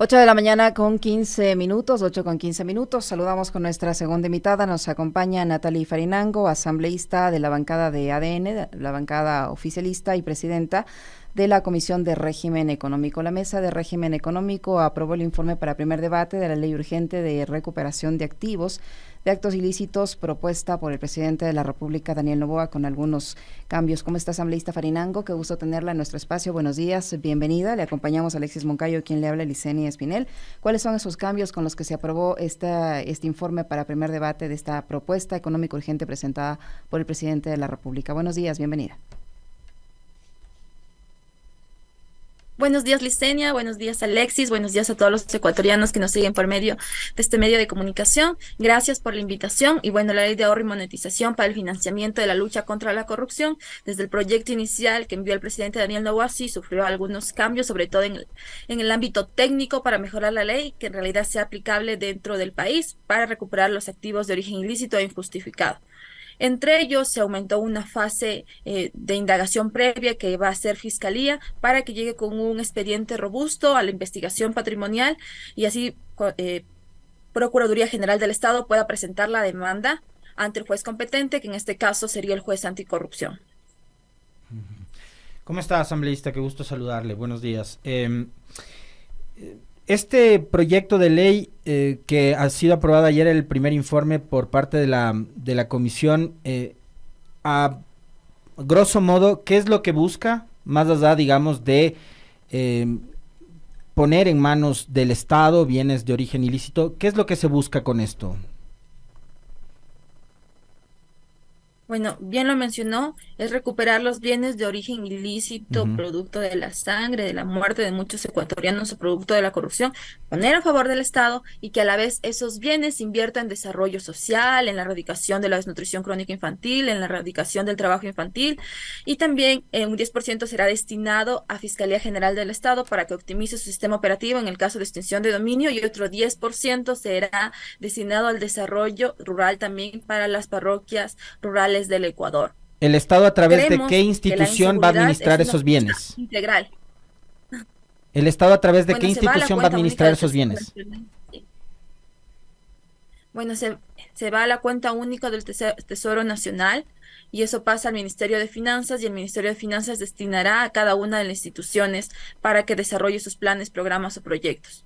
8 de la mañana con 15 minutos, 8 con 15 minutos. Saludamos con nuestra segunda invitada. Nos acompaña Natalie Farinango, asambleísta de la bancada de ADN, la bancada oficialista y presidenta de la Comisión de Régimen Económico. La Mesa de Régimen Económico aprobó el informe para primer debate de la Ley Urgente de Recuperación de Activos de Actos Ilícitos propuesta por el presidente de la República, Daniel Noboa, con algunos cambios. ¿Cómo está, asambleísta Farinango? Qué gusto tenerla en nuestro espacio. Buenos días, bienvenida. Le acompañamos a Alexis Moncayo, quien le habla, Licenia Espinel. ¿Cuáles son esos cambios con los que se aprobó este informe para primer debate de esta propuesta económica urgente presentada por el presidente de la República? Buenos días, bienvenida. Buenos días, Licenia, buenos días, Alexis, buenos días a todos los ecuatorianos que nos siguen por medio de este medio de comunicación. Gracias por la invitación. Y bueno, la ley de ahorro y monetización para el financiamiento de la lucha contra la corrupción, desde el proyecto inicial que envió el presidente Daniel Noboa, sí sufrió algunos cambios, sobre todo en el ámbito técnico para mejorar la ley, que en realidad sea aplicable dentro del país para recuperar los activos de origen ilícito e injustificado. Entre ellos se aumentó una fase de indagación previa que va a hacer Fiscalía para que llegue con un expediente robusto a la investigación patrimonial y así Procuraduría General del Estado pueda presentar la demanda ante el juez competente, que en este caso sería el juez anticorrupción. ¿Cómo está, asambleísta? Qué gusto saludarle. Buenos días. Este proyecto de ley que ha sido aprobado ayer, el primer informe por parte de la comisión, a grosso modo, ¿qué es lo que busca? Más allá, digamos, de poner en manos del Estado bienes de origen ilícito, ¿qué es lo que se busca con esto? Bueno, bien lo mencionó, es recuperar los bienes de origen ilícito, Ujú. producto de la sangre, de la muerte de muchos ecuatorianos o producto de la corrupción, poner a favor del Estado y que a la vez esos bienes inviertan en desarrollo social, en la erradicación de la desnutrición crónica infantil, en la erradicación del trabajo infantil y también un 10% será destinado a Fiscalía General del Estado para que optimice su sistema operativo en el caso de extinción de dominio y otro 10% será destinado al desarrollo rural también para las parroquias rurales del Ecuador. ¿El Estado a través de qué Creemos que la institución va a inseguridad es administrar una esos lucha bienes? integral. ¿El Estado a través de qué Bueno, se va a la institución va a cuenta única administrar del esos Tesoro bienes? Nacional. Sí. Bueno, se va a la cuenta única del Tesoro Nacional y eso pasa al Ministerio de Finanzas y el Ministerio de Finanzas destinará a cada una de las instituciones para que desarrolle sus planes, programas o proyectos.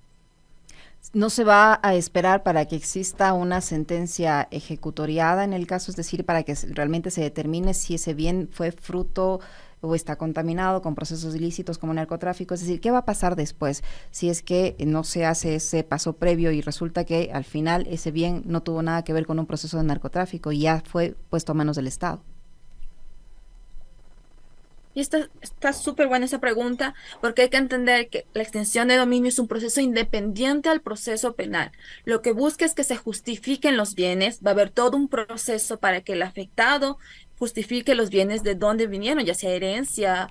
¿No se va a esperar para que exista una sentencia ejecutoriada en el caso, es decir, para que realmente se determine si ese bien fue fruto o está contaminado con procesos ilícitos como narcotráfico? Es decir, ¿qué va a pasar después si es que no se hace ese paso previo y resulta que al final ese bien no tuvo nada que ver con un proceso de narcotráfico y ya fue puesto a manos del Estado? Y está súper buena esa pregunta, porque hay que entender que la extinción de dominio es un proceso independiente al proceso penal. Lo que busca es que se justifiquen los bienes, va a haber todo un proceso para que el afectado justifique los bienes de dónde vinieron, ya sea herencia,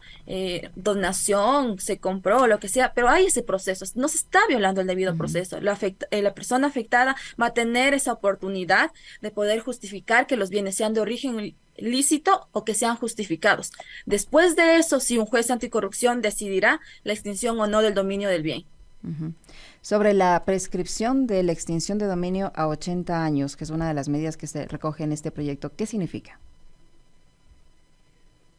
donación, se compró, lo que sea, pero hay ese proceso, no se está violando el debido Ujú. proceso. La persona afectada va a tener esa oportunidad de poder justificar que los bienes sean de origen lícito o que sean justificados. Después de eso, si un juez anticorrupción decidirá la extinción o no del dominio del bien. Ujú. Sobre la prescripción de la extinción de dominio a 80 años, que es una de las medidas que se recoge en este proyecto, ¿qué significa?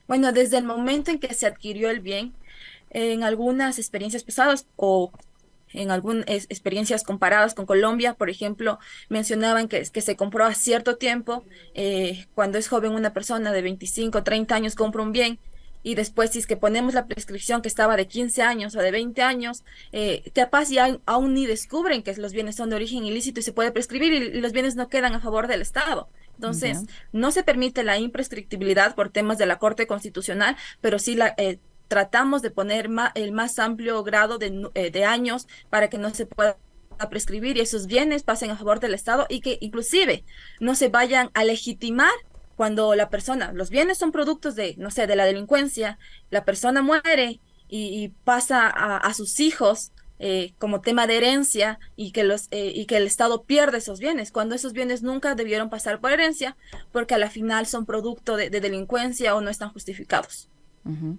Bueno, desde el momento en que se adquirió el bien, en algunas experiencias pasadas o en algunas experiencias comparadas con Colombia, por ejemplo, mencionaban que se compró a cierto tiempo, cuando es joven una persona de 25, 30 años compra un bien. Y después, si es que ponemos la prescripción que estaba de 15 años o de 20 años, capaz ya aún ni descubren que los bienes son de origen ilícito y se puede prescribir y los bienes no quedan a favor del Estado. Ya. Entonces, no se permite la imprescriptibilidad por temas de la Corte Constitucional, pero sí tratamos de poner el más amplio grado de años para que no se pueda prescribir y esos bienes pasen a favor del Estado y que inclusive no se vayan a legitimar cuando la persona, los bienes son productos de, no sé, de la delincuencia, la persona muere y pasa a sus hijos como tema de herencia y que el Estado pierde esos bienes, cuando esos bienes nunca debieron pasar por herencia porque a la final son producto de delincuencia o no están justificados. Ujú.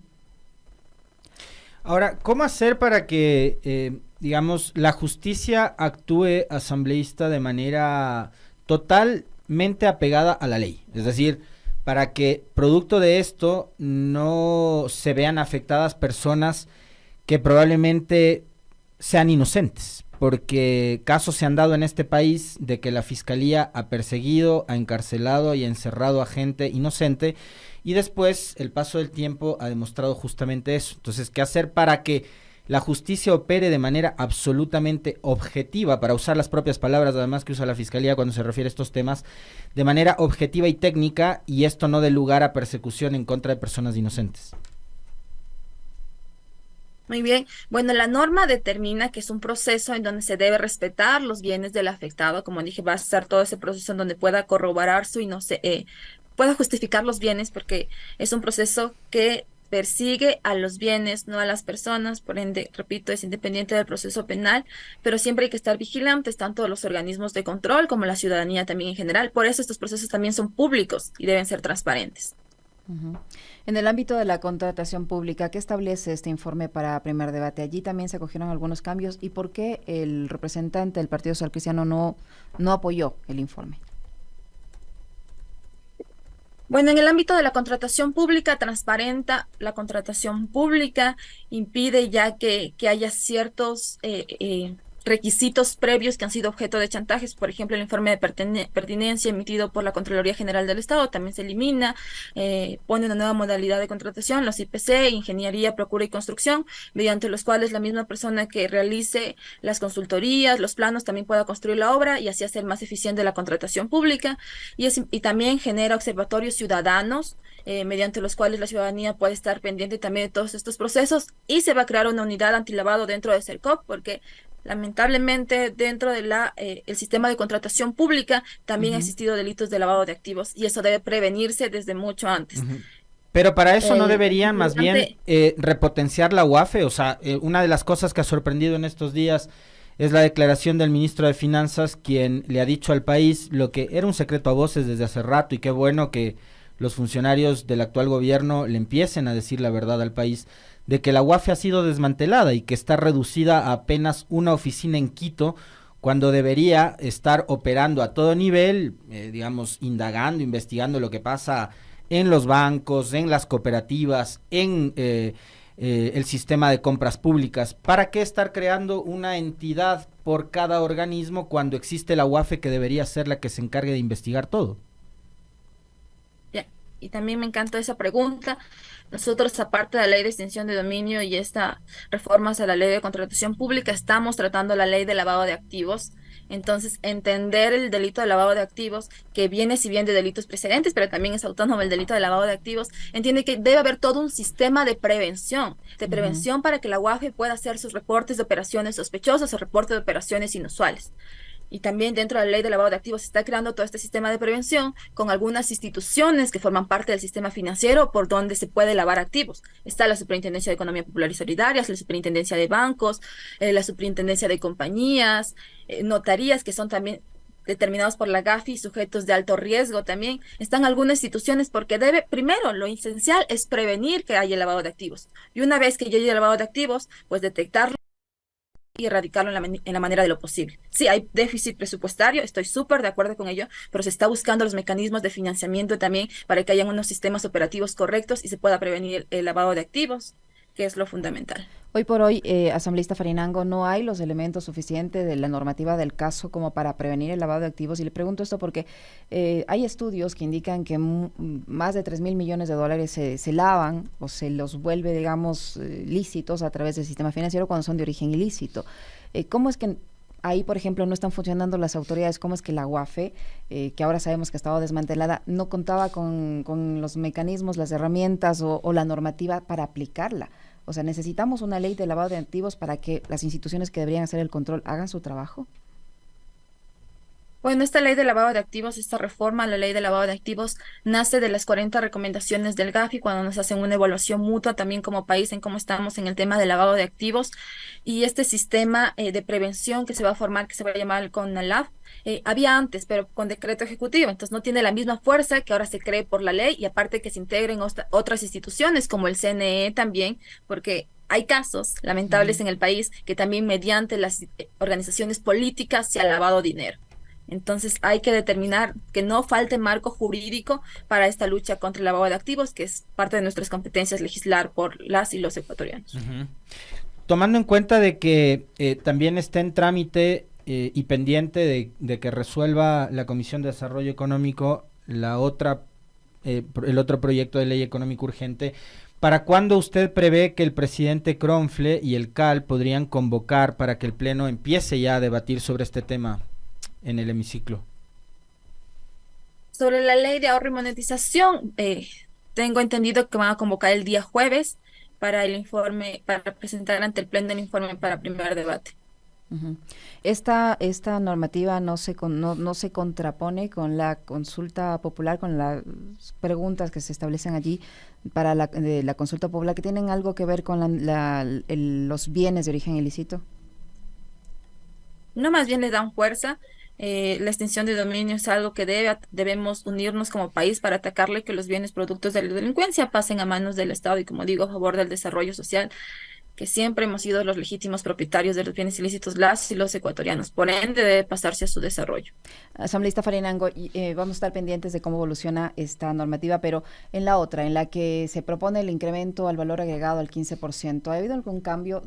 Ahora, ¿cómo hacer para que, digamos, la justicia actúe asambleísta de manera totalmente apegada a la ley? Es decir, para que producto de esto no se vean afectadas personas que probablemente sean inocentes, porque casos se han dado en este país de que la fiscalía ha perseguido, ha encarcelado y ha encerrado a gente inocente, y después el paso del tiempo ha demostrado justamente eso. Entonces, ¿qué hacer para que la justicia opere de manera absolutamente objetiva, para usar las propias palabras además que usa la fiscalía cuando se refiere a estos temas, de manera objetiva y técnica, y esto no dé lugar a persecución en contra de personas inocentes? Muy bien. Bueno, la norma determina que es un proceso en donde se debe respetar los bienes del afectado. Como dije, va a ser todo ese proceso en donde pueda corroborar su pueda justificar los bienes, porque es un proceso que persigue a los bienes, no a las personas. Por ende, repito, es independiente del proceso penal, pero siempre hay que estar vigilantes, tanto los organismos de control como la ciudadanía también en general. Por eso estos procesos también son públicos y deben ser transparentes. Ujú. En el ámbito de la contratación pública, ¿qué establece este informe para primer debate? Allí también se acogieron algunos cambios. ¿Y por qué el representante del Partido Social Cristiano no apoyó el informe? Bueno, en el ámbito de la contratación pública, transparenta la contratación pública, impide ya que haya ciertos requisitos previos que han sido objeto de chantajes. Por ejemplo, el informe de pertinencia emitido por la Contraloría General del Estado también se elimina, pone una nueva modalidad de contratación, los IPC, Ingeniería, Procura y Construcción, mediante los cuales la misma persona que realice las consultorías, los planos, también pueda construir la obra y así hacer más eficiente la contratación pública. Y también genera observatorios ciudadanos, mediante los cuales la ciudadanía puede estar pendiente también de todos estos procesos, y se va a crear una unidad antilavado dentro de CERCOP, porque lamentablemente dentro de el sistema de contratación pública también ha Ujú. existido delitos de lavado de activos, y eso debe prevenirse desde mucho antes. Ujú. Pero para eso no deberían más bien Importante. repotenciar la UAFE. O sea, una de las cosas que ha sorprendido en estos días es la declaración del ministro de Finanzas, quien le ha dicho al país lo que era un secreto a voces desde hace rato, y qué bueno que los funcionarios del actual gobierno le empiecen a decir la verdad al país, de que la UAFE ha sido desmantelada y que está reducida a apenas una oficina en Quito, cuando debería estar operando a todo nivel, digamos, indagando, investigando lo que pasa en los bancos, en las cooperativas, en el sistema de compras públicas. ¿Para qué estar creando una entidad por cada organismo cuando existe la UAFE, que debería ser la que se encargue de investigar todo? Ya. Y también me encanta esa pregunta. Nosotros, aparte de la ley de extinción de dominio y esta reformas a la ley de contratación pública, estamos tratando la ley de lavado de activos. Entonces, entender el delito de lavado de activos, que viene si bien de delitos precedentes, pero también es autónomo el delito de lavado de activos, entiende que debe haber todo un sistema de Ujú. prevención para que la UAFE pueda hacer sus reportes de operaciones sospechosas o reportes de operaciones inusuales. Y también dentro de la ley de lavado de activos se está creando todo este sistema de prevención con algunas instituciones que forman parte del sistema financiero por donde se puede lavar activos. Está la Superintendencia de Economía Popular y Solidaria, la Superintendencia de Bancos, la Superintendencia de Compañías, notarías que son también determinados por la GAFI, sujetos de alto riesgo también. Están algunas instituciones porque primero, lo esencial es prevenir que haya lavado de activos. Y una vez que ya haya lavado de activos, pues detectarlo y erradicarlo en la manera de lo posible. Sí, hay déficit presupuestario, estoy súper de acuerdo con ello, pero se está buscando los mecanismos de financiamiento también para que hayan unos sistemas operativos correctos y se pueda prevenir el lavado de activos, que es lo fundamental. Hoy por hoy, asambleísta Farinango, no hay los elementos suficientes de la normativa del caso como para prevenir el lavado de activos. Y le pregunto esto porque hay estudios que indican que más de 3.000 millones de dólares se lavan o se los vuelve, digamos, lícitos a través del sistema financiero cuando son de origen ilícito. ¿Cómo es que ahí, por ejemplo, no están funcionando las autoridades? ¿Cómo es que la UAFE, que ahora sabemos que ha estado desmantelada, no contaba con los mecanismos, las herramientas o la normativa para aplicarla? O sea, necesitamos una ley de lavado de activos para que las instituciones que deberían hacer el control hagan su trabajo. Bueno, esta ley de lavado de activos, esta reforma a la ley de lavado de activos, nace de las 40 recomendaciones del GAFI cuando nos hacen una evaluación mutua también como país en cómo estamos en el tema de lavado de activos. Y este sistema de prevención que se va a formar, que se va a llamar el CONALAF, había antes, pero con decreto ejecutivo, entonces no tiene la misma fuerza que ahora se cree por la ley, y aparte que se integren otras instituciones como el CNE también, porque hay casos lamentables en el país que también mediante las organizaciones políticas se ha lavado dinero. Entonces hay que determinar que no falte marco jurídico para esta lucha contra el lavado de activos, que es parte de nuestras competencias legislar por las y los ecuatorianos. Tomando en cuenta de que también está en trámite y pendiente de que resuelva la Comisión de Desarrollo Económico el otro proyecto de ley económico urgente, ¿para cuándo usted prevé que el presidente Kronfle y el CAL podrían convocar para que el Pleno empiece ya a debatir sobre este tema en el hemiciclo? Sobre la ley de ahorro y monetización, tengo entendido que van a convocar el día jueves para el informe, para presentar ante el Pleno el informe para primer debate. Uh-huh. Esta normativa no se contrapone con la consulta popular, con las preguntas que se establecen allí para la consulta popular, que tienen algo que ver con los bienes de origen ilícito. No, más bien le dan fuerza. La extinción de dominio es algo que debemos unirnos como país para atacarle, que los bienes productos de la delincuencia pasen a manos del Estado y, como digo, a favor del desarrollo social, que siempre hemos sido los legítimos propietarios de los bienes ilícitos, las y los ecuatorianos. Por ende, debe pasarse a su desarrollo. Asambleísta Farinango, vamos a estar pendientes de cómo evoluciona esta normativa, pero en la otra, en la que se propone el incremento al valor agregado al 15%, ¿ha habido algún cambio?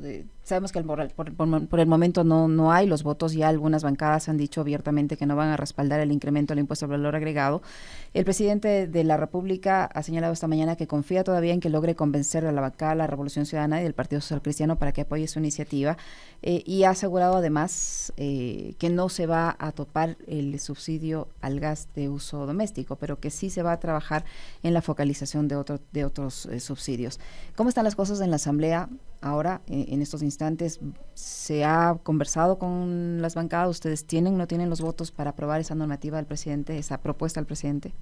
Sabemos que por el momento no hay los votos, ya algunas bancadas han dicho abiertamente que no van a respaldar el incremento al impuesto al valor agregado. El presidente de la República ha señalado esta mañana que confía todavía en que logre convencer a la bancada, la Revolución Ciudadana y del Partido Social Cristiano para que apoye su iniciativa, y ha asegurado además que no se va a topar el subsidio al gas de uso doméstico, pero que sí se va a trabajar en la focalización de otros subsidios. ¿Cómo están las cosas en la Asamblea ahora, en estos instantes? ¿Se ha conversado con las bancadas? ¿Ustedes no tienen los votos para aprobar esa normativa del presidente, esa propuesta del presidente?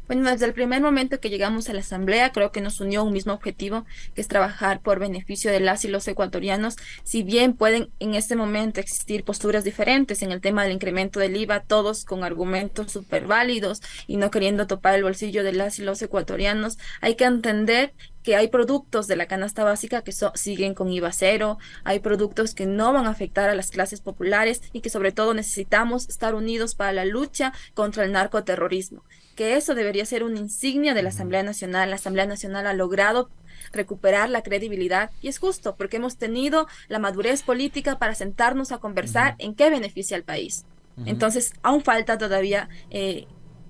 Bueno, desde el primer momento que llegamos a la Asamblea, creo que nos unió un mismo objetivo, que es trabajar por beneficio de las y los ecuatorianos. Si bien pueden en este momento existir posturas diferentes en el tema del incremento del IVA, todos con argumentos súper válidos y no queriendo topar el bolsillo de las y los ecuatorianos, hay que entender que hay productos de la canasta básica que siguen con IVA cero, hay productos que no van a afectar a las clases populares y que sobre todo necesitamos estar unidos para la lucha contra el narcoterrorismo, que eso debería ser una insignia de la Asamblea Nacional. La Asamblea Nacional ha logrado recuperar la credibilidad y es justo porque hemos tenido la madurez política para sentarnos a conversar en qué beneficia al país. Entonces, aún falta todavía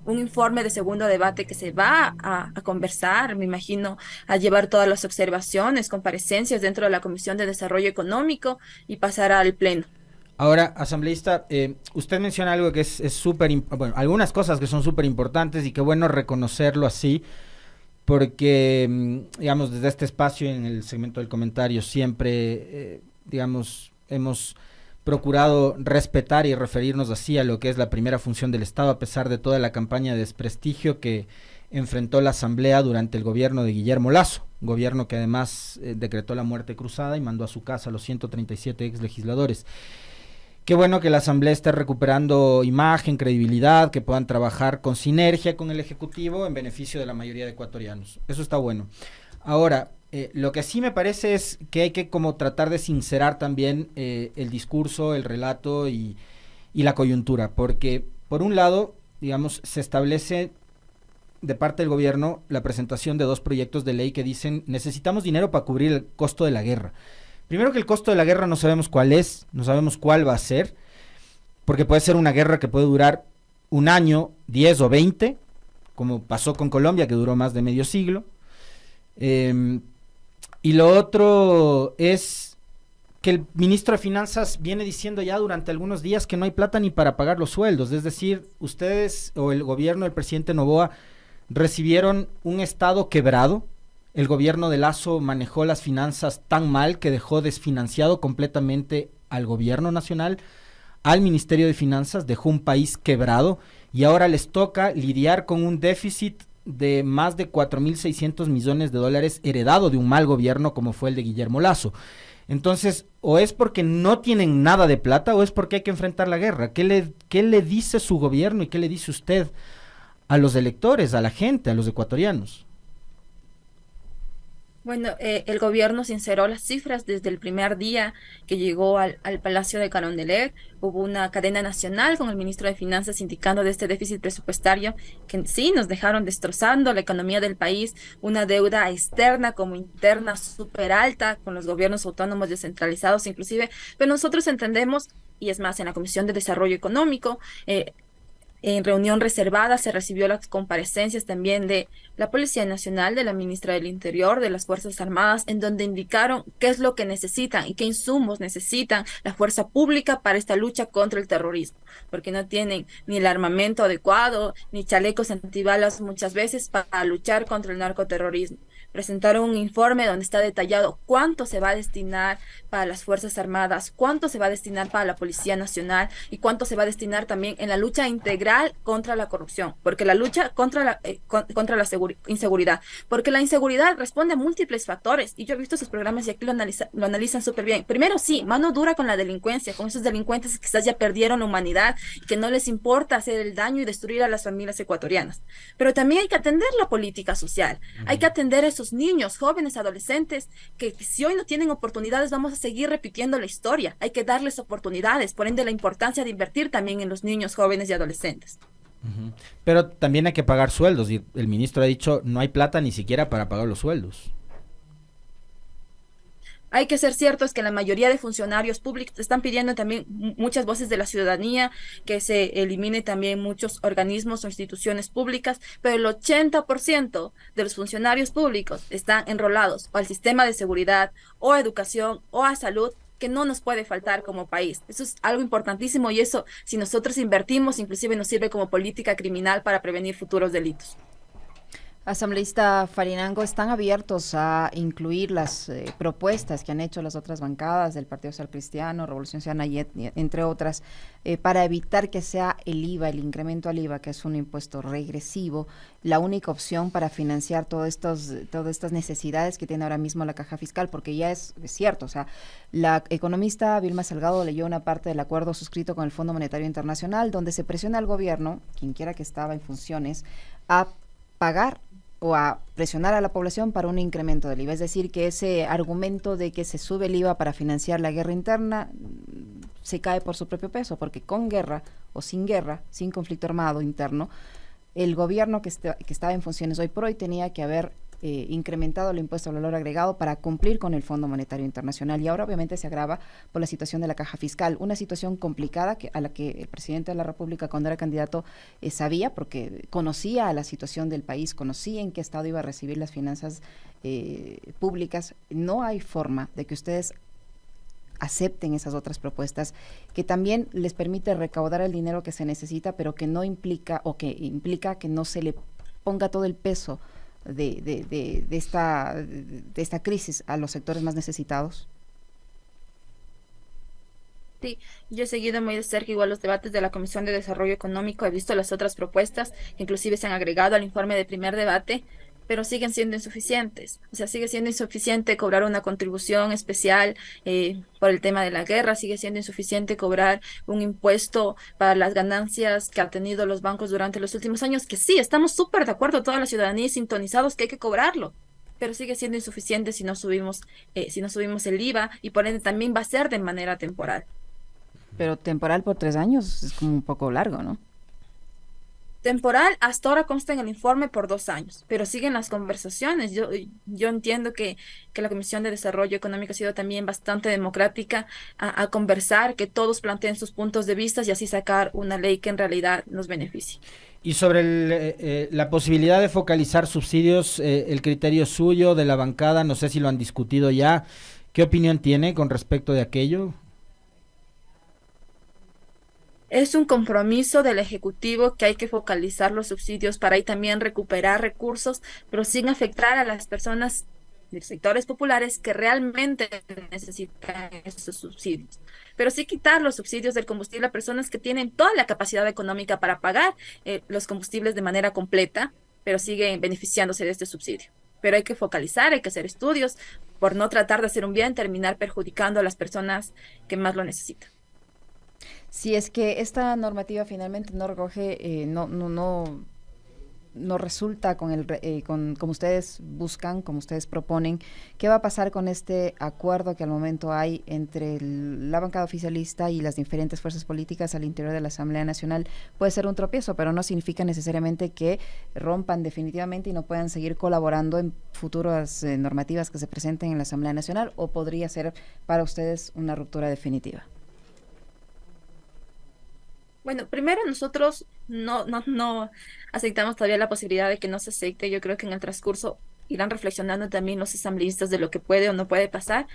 un informe de segundo debate que se va a conversar, me imagino, a llevar todas las observaciones, comparecencias dentro de la Comisión de Desarrollo Económico y pasar al Pleno. Ahora, asambleísta, usted menciona algo que es súper, bueno, algunas cosas que son súper importantes y qué bueno reconocerlo así, porque, digamos, desde este espacio en el segmento del comentario siempre, digamos, hemos procurado respetar y referirnos así a lo que es la primera función del Estado, a pesar de toda la campaña de desprestigio que enfrentó la Asamblea durante el gobierno de Guillermo Lasso, gobierno que además decretó la muerte cruzada y mandó a su casa a los 137 ex legisladores. Qué bueno que la Asamblea esté recuperando imagen, credibilidad, que puedan trabajar con sinergia con el Ejecutivo en beneficio de la mayoría de ecuatorianos. Eso está bueno. Ahora, lo que sí me parece es que hay que como tratar de sincerar también el discurso, el relato y la coyuntura, porque por un lado, digamos, se establece de parte del gobierno la presentación de 2 proyectos de ley que dicen necesitamos dinero para cubrir el costo de la guerra. Primero que el costo de la guerra no sabemos cuál es, no sabemos cuál va a ser, porque puede ser una guerra que puede durar 1 año, 10 o 20, como pasó con Colombia, que duró más de medio siglo. Y lo otro es que el ministro de Finanzas viene diciendo ya durante algunos días que no hay plata ni para pagar los sueldos, es decir, ustedes o el gobierno del presidente Noboa recibieron un estado quebrado. El gobierno de Lasso manejó las finanzas tan mal que dejó desfinanciado completamente al gobierno nacional, al Ministerio de Finanzas, dejó un país quebrado y ahora les toca lidiar con un déficit de más de 4.600 millones de dólares heredado de un mal gobierno como fue el de Guillermo Lasso. Entonces, o es porque no tienen nada de plata o es porque hay que enfrentar la guerra. ¿Qué le dice su gobierno y qué le dice usted a los electores, a la gente, a los ecuatorianos? Bueno, el gobierno sinceró las cifras desde el primer día que llegó al Palacio de Carondelet. Hubo una cadena nacional con el ministro de Finanzas indicando de este déficit presupuestario que sí nos dejaron destrozando la economía del país, una deuda externa como interna súper alta con los gobiernos autónomos descentralizados inclusive. Pero nosotros entendemos, y es más, en la Comisión de Desarrollo Económico, en reunión reservada se recibió las comparecencias también de la Policía Nacional, de la ministra del Interior, de las Fuerzas Armadas, en donde indicaron qué es lo que necesitan y qué insumos necesitan la fuerza pública para esta lucha contra el terrorismo, porque no tienen ni el armamento adecuado, ni chalecos antibalas muchas veces para luchar contra el narcoterrorismo. Presentaron un informe donde está detallado cuánto se va a destinar para las Fuerzas Armadas, cuánto se va a destinar para la Policía Nacional y cuánto se va a destinar también en la lucha integral contra la corrupción, porque la lucha contra la inseguridad, porque la inseguridad responde a múltiples factores y yo he visto esos programas y aquí lo analizan súper bien. Primero, sí, mano dura con la delincuencia, con esos delincuentes que quizás ya perdieron la humanidad, que no les importa hacer el daño y destruir a las familias ecuatorianas, pero también hay que atender la política social, hay que atender a esos niños, jóvenes, adolescentes, que si hoy no tienen oportunidades, vamos a seguir repitiendo la historia. Hay que darles oportunidades, por ende la importancia de invertir también en los niños, jóvenes y adolescentes. Ujú. Pero también hay que pagar sueldos y el ministro ha dicho no hay plata ni siquiera para pagar los sueldos. Hay que ser ciertos que la mayoría de funcionarios públicos están pidiendo también muchas voces de la ciudadanía, que se elimine también muchos organismos o instituciones públicas, pero el 80% de los funcionarios públicos están enrolados o al sistema de seguridad, o a educación, o a salud, que no nos puede faltar como país. Eso es algo importantísimo y eso, si nosotros invertimos, inclusive nos sirve como política criminal para prevenir futuros delitos. Asambleísta Farinango, ¿están abiertos a incluir las propuestas que han hecho las otras bancadas del Partido Social Cristiano, Revolución Ciudadana y entre otras, para evitar que sea el IVA, el incremento al IVA, que es un impuesto regresivo, la única opción para financiar todas estas necesidades que tiene ahora mismo la caja fiscal? Porque ya es cierto, o sea, la economista Vilma Salgado leyó una parte del acuerdo suscrito con el Fondo Monetario Internacional, donde se presiona al gobierno, quien quiera que estaba en funciones, a pagar o a presionar a la población para un incremento del IVA. Es decir, que ese argumento de que se sube el IVA para financiar la guerra interna se cae por su propio peso, porque con guerra o sin guerra, sin conflicto armado interno, el gobierno que estaba en funciones hoy por hoy tenía que haber incrementado el impuesto al valor agregado para cumplir con el Fondo Monetario Internacional, y ahora obviamente se agrava por la situación de la caja fiscal, una situación complicada a la que el presidente de la República, cuando era candidato, sabía, porque conocía la situación del país, conocía en qué estado iba a recibir las finanzas públicas. No hay forma de que ustedes acepten esas otras propuestas que también les permite recaudar el dinero que se necesita, pero que no implica, o que implica que no se le ponga todo el peso de esta crisis a los sectores más necesitados? Sí, yo he seguido muy de cerca igual los debates de la Comisión de Desarrollo Económico, he visto las otras propuestas que inclusive se han agregado al informe de primer debate, pero siguen siendo insuficientes. O sea, sigue siendo insuficiente cobrar una contribución especial por el tema de la guerra, sigue siendo insuficiente cobrar un impuesto para las ganancias que han tenido los bancos durante los últimos años, que sí, estamos súper de acuerdo toda la ciudadanía y sintonizados que hay que cobrarlo, pero sigue siendo insuficiente si no subimos el IVA y por ende también va a ser de manera temporal. Pero temporal por 3 años es como un poco largo, ¿no? Temporal, hasta ahora consta en el informe por 2 años, pero siguen las conversaciones. Yo entiendo que la Comisión de Desarrollo Económico ha sido también bastante democrática a conversar, que todos planteen sus puntos de vista y así sacar una ley que en realidad nos beneficie. Y sobre la posibilidad de focalizar subsidios, el criterio suyo, de la bancada, no sé si lo han discutido ya, ¿qué opinión tiene con respecto de aquello? Es un compromiso del Ejecutivo que hay que focalizar los subsidios para ahí también recuperar recursos, pero sin afectar a las personas de sectores populares que realmente necesitan esos subsidios. Pero sí quitar los subsidios del combustible a personas que tienen toda la capacidad económica para pagar los combustibles de manera completa, pero siguen beneficiándose de este subsidio. Pero hay que focalizar, hay que hacer estudios por no tratar de hacer un bien, terminar perjudicando a las personas que más lo necesitan. Si es que esta normativa finalmente no recoge, no resulta como ustedes buscan, como ustedes proponen, ¿qué va a pasar con este acuerdo que al momento hay entre la bancada oficialista y las diferentes fuerzas políticas al interior de la Asamblea Nacional? Puede ser un tropiezo, pero no significa necesariamente que rompan definitivamente y no puedan seguir colaborando en futuras normativas que se presenten en la Asamblea Nacional, o podría ser para ustedes una ruptura definitiva. Bueno, primero nosotros no aceptamos todavía la posibilidad de que no se acepte. Yo creo que en el transcurso irán reflexionando también los asambleístas de lo que puede o no puede pasar.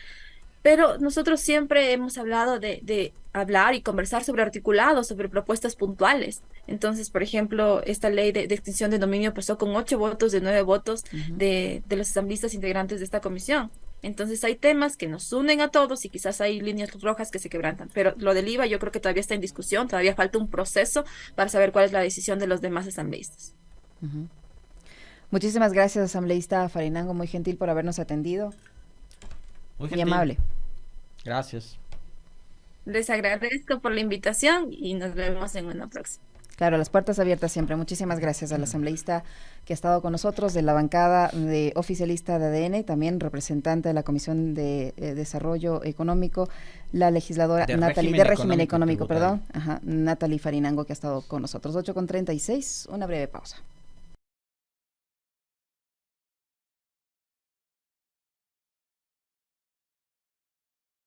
Pero nosotros siempre hemos hablado de hablar y conversar sobre articulados, sobre propuestas puntuales. Entonces, por ejemplo, esta ley de extinción de dominio pasó con 8 votos de 9 votos de los asambleístas integrantes de esta comisión. Entonces hay temas que nos unen a todos y quizás hay líneas rojas que se quebrantan. Pero lo del IVA yo creo que todavía está en discusión, todavía falta un proceso para saber cuál es la decisión de los demás asambleístas. Muchísimas gracias, asambleísta Farinango, muy gentil por habernos atendido. Muy amable. Gracias. Les agradezco por la invitación y nos vemos en una próxima. Claro, las puertas abiertas siempre. Muchísimas gracias al asambleísta que ha estado con nosotros de la bancada de oficialista de ADN, también representante de la Comisión de Desarrollo Económico, la legisladora de régimen económico, Natalie Farinango, que ha estado con nosotros. 8:36, una breve pausa.